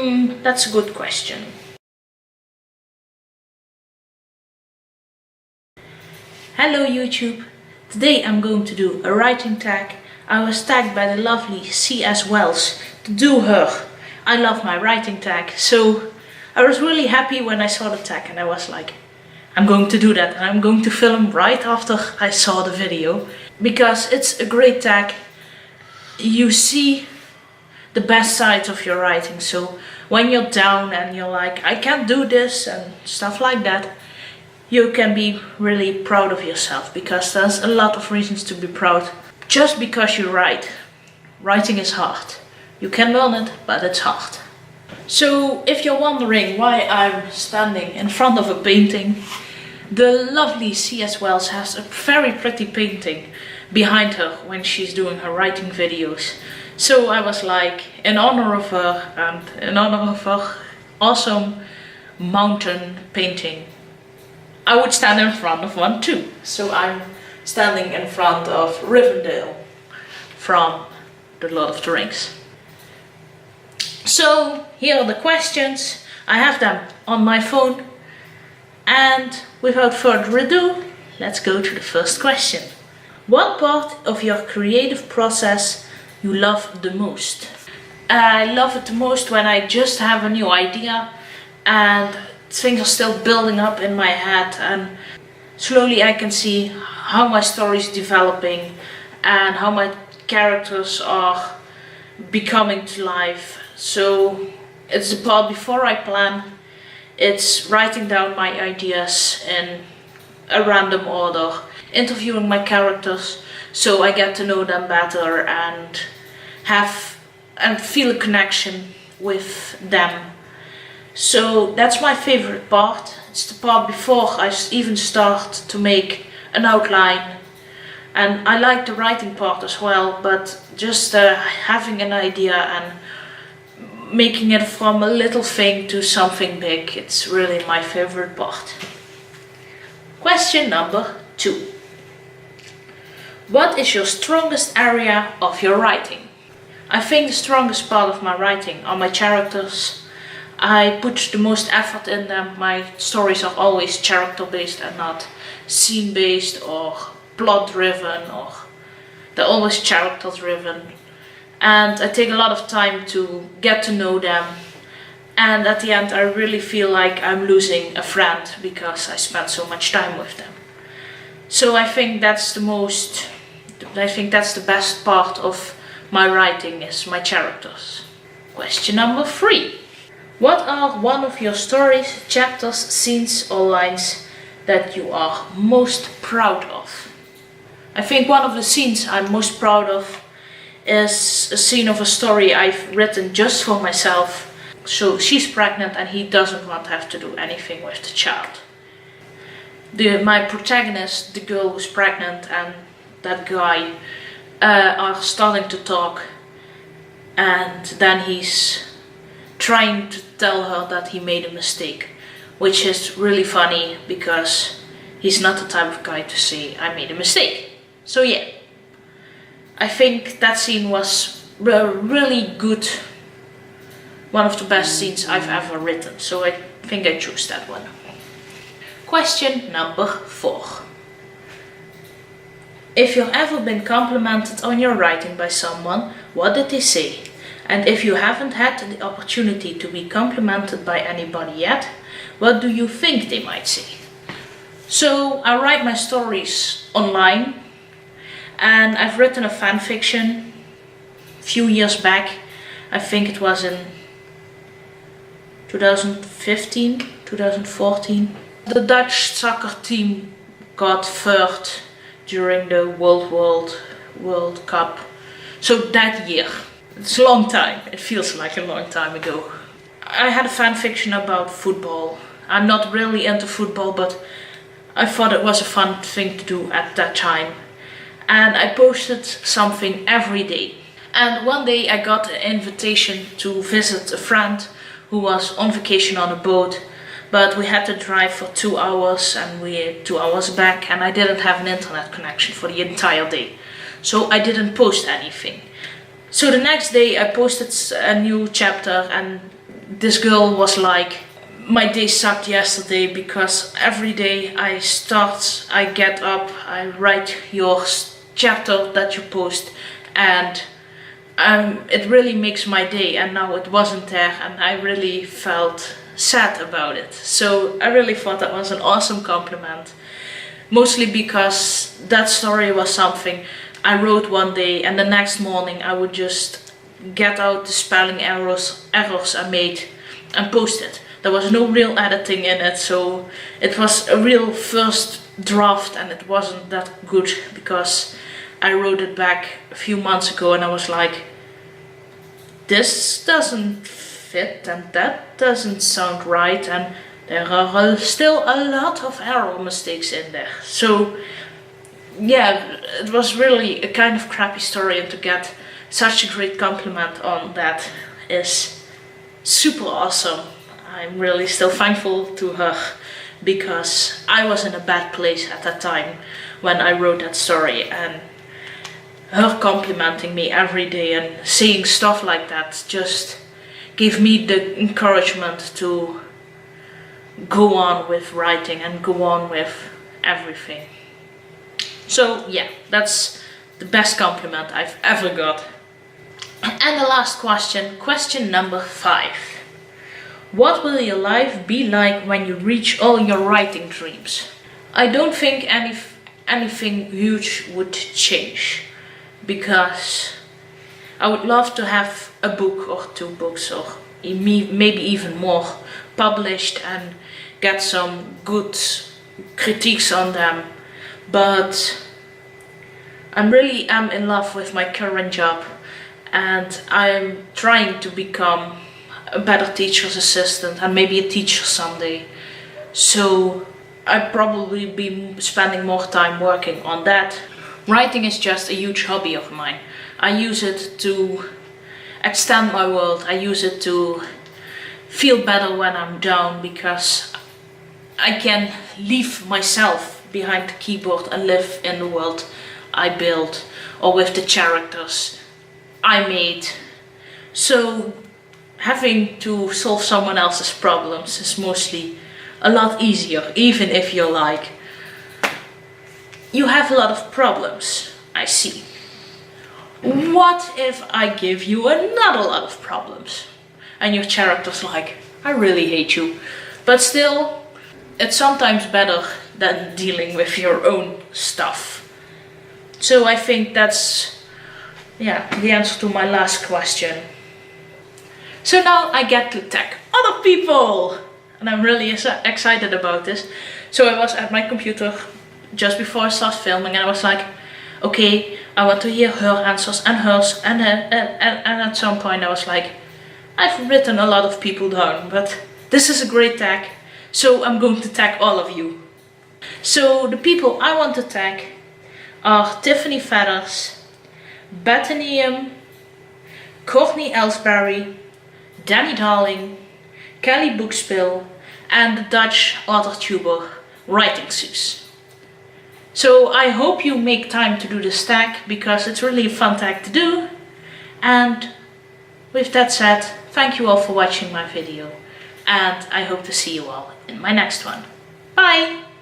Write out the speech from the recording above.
That's a good question. Hello YouTube! Today I'm going to do a writing tag. I was tagged by the lovely C.S Wells to do her I love my writing tag. So I was really happy when I saw the tag and I was like, I'm going to do that and I'm going to film right after I saw the video. Because it's a great tag. You see the best sides of your writing. So when you're down and you're like, I can't do this and stuff like that, you can be really proud of yourself, because there's a lot of reasons to be proud. Just because you write. Writing is hard. You can learn it, but it's hard. So if you're wondering why I'm standing in front of a painting, the lovely C.S. Wells has a very pretty painting behind her when she's doing her writing videos. So I was like, in honor of her and in honor of her awesome mountain painting, I would stand in front of one too. So I'm standing in front of Rivendell from The Lord of the Rings. So here are the questions. I have them on my phone. And without further ado, let's go to the first question. What part of your creative process you love the most? I love it the most when I just have a new idea and things are still building up in my head, and slowly I can see how my story is developing and how my characters are becoming to life. So it's the part before I plan. It's writing down my ideas in a random order, interviewing my characters so I get to know them better and feel a connection with them. So that's my favorite part. It's the part before I even start to make an outline. And I like the writing part as well, but just having an idea and making it from a little thing to something big, it's really my favorite part. Question number 2. What is your strongest area of your writing? I think the strongest part of my writing are my characters. I put the most effort in them. My stories are always character based and not scene based or plot driven, or they're always character driven. And I take a lot of time to get to know them, and at the end I really feel like I'm losing a friend because I spent so much time with them. So I think that's the best part of my writing is my characters. Question number 3. What are one of your stories, chapters, scenes or lines that you are most proud of? I think one of the scenes I'm most proud of is a scene of a story I've written just for myself. So she's pregnant and he doesn't want to have to do anything with the child. My protagonist, the girl who's pregnant, and that guy are starting to talk, and then he's trying to tell her that he made a mistake, which is really funny because he's not the type of guy to say I made a mistake. So yeah, I think that scene was really good, one of the best scenes I've ever written, so I think I chose that one. Question number 4. If you've ever been complimented on your writing by someone, what did they say? And if you haven't had the opportunity to be complimented by anybody yet, what do you think they might say? So I write my stories online, and I've written a fan fiction a few years back. I think it was in 2015, 2014. The Dutch soccer team got third during the World Cup. So that year. It's a long time. It feels like a long time ago. I had a fan fiction about football. I'm not really into football, but I thought it was a fun thing to do at that time. And I posted something every day. And one day I got an invitation to visit a friend who was on vacation on a boat. But we had to drive for 2 hours and we're 2 hours back, and I didn't have an internet connection for the entire day. So I didn't post anything. So the next day I posted a new chapter, and this girl was like, my day sucked yesterday because every day I get up, I write your chapter that you post, and it really makes my day, and now it wasn't there and I really felt sad about it. So I really thought that was an awesome compliment, mostly because that story was something I wrote one day and the next morning I would just get out the spelling errors I made and post it. There was no real editing in it, so it was a real first draft and it wasn't that good because I wrote it back a few months ago and I was like, this doesn't fit and that doesn't sound right, and there are still a lot of error mistakes in there. So yeah, it was really a kind of crappy story, and to get such a great compliment on that is super awesome. I'm really still thankful to her because I was in a bad place at that time when I wrote that story, and her complimenting me every day and saying stuff like that just gave me the encouragement to go on with writing and go on with everything. So yeah, that's the best compliment I've ever got. And the last question, question number 5. What will your life be like when you reach all your writing dreams? I don't think anything huge would change, because I would love to have a book or 2 books or maybe even more published and get some good critiques on them. But I really am in love with my current job, and I'm trying to become a better teacher's assistant and maybe a teacher someday. So I'd probably be spending more time working on that. Writing is just a huge hobby of mine. I use it to extend my world. I use it to feel better when I'm down, because I can leave myself behind the keyboard and live in the world I built or with the characters I made. So having to solve someone else's problems is mostly a lot easier, even if you're like, you have a lot of problems, I see. What if I give you another lot of problems? And your character's like, I really hate you. But still, it's sometimes better than dealing with your own stuff. So I think that's, yeah, the answer to my last question. So now I get to tag other people, and I'm really excited about this. So I was at my computer just before I started filming, and I was like, okay, I want to hear her answers and hers, and at some point I was like, I've written a lot of people down, but this is a great tag, so I'm going to tag all of you. So the people I want to tag are Tiffany Feathers, Bethanium, Courtney Ellsbury, Danny Darling, Kelly Bookspill, and the Dutch author tuber Writing Suze. So I hope you make time to do this tag, because it's really a fun tag to do. And with that said, thank you all for watching my video, and I hope to see you all in my next one. Bye!